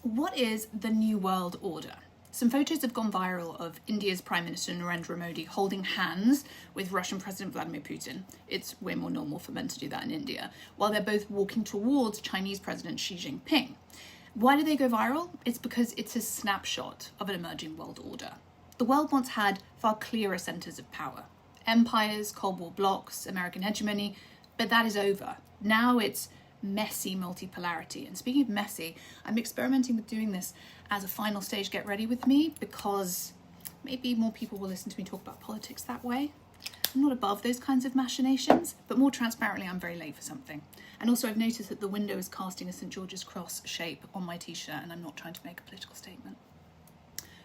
What is the New World Order? Some photos have gone viral of India's Prime Minister Narendra Modi holding hands with Russian President Vladimir Putin. It's way more normal for men to do that in India, while they're both walking towards Chinese President Xi Jinping. Why do they go viral? It's because it's a snapshot of an emerging world order. The world once had far clearer centres of power. Empires, Cold War blocs, American hegemony, but that is over. Now it's messy multipolarity. And speaking of messy, I'm experimenting with doing this as a final stage get ready with me because maybe more people will listen to me talk about politics that way. I'm not above those kinds of machinations, but more transparently, I'm very late for something. And also I've noticed that the window is casting a St. George's Cross shape on my t-shirt and I'm not trying to make a political statement.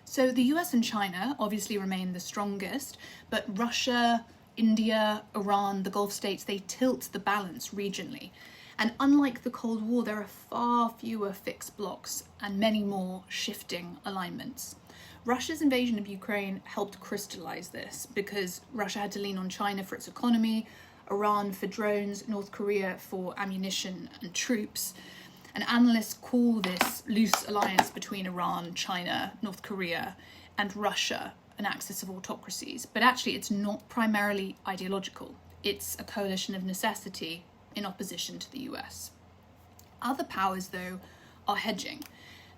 So the US and China obviously remain the strongest, but Russia, India, Iran, the Gulf states, they tilt the balance regionally. And unlike the Cold War, there are far fewer fixed blocs and many more shifting alignments. Russia's invasion of Ukraine helped crystallize this because Russia had to lean on China for its economy, Iran for drones, North Korea for ammunition and troops. And analysts call this loose alliance between Iran, China, North Korea, and Russia an axis of autocracies. But actually, it's not primarily ideological. It's a coalition of necessity in opposition to the US. Other powers, though, are hedging.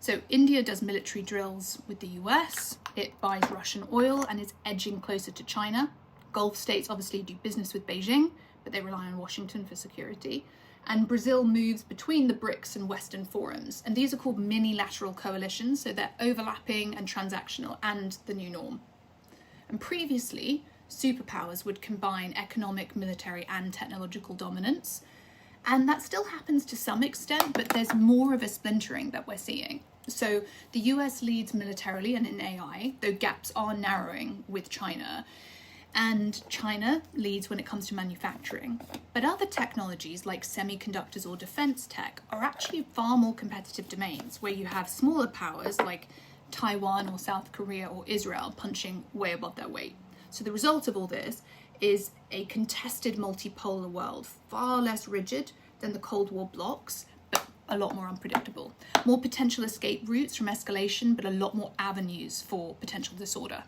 So India does military drills with the US, it buys Russian oil and is edging closer to China. Gulf states obviously do business with Beijing, but they rely on Washington for security. And Brazil moves between the BRICS and Western forums. And these are called mini-lateral coalitions, so they're overlapping and transactional and the new norm. And previously, superpowers would combine economic, military, and technological dominance. And that still happens to some extent, but there's more of a splintering that we're seeing. So the US leads militarily and in AI, though gaps are narrowing with China. And China leads when it comes to manufacturing. But other technologies like semiconductors or defense tech are actually far more competitive domains where you have smaller powers like Taiwan or South Korea or Israel punching way above their weight. So the result of all this is a contested multipolar world, far less rigid than the Cold War blocs, but a lot more unpredictable. More potential escape routes from escalation, but a lot more avenues for potential disorder.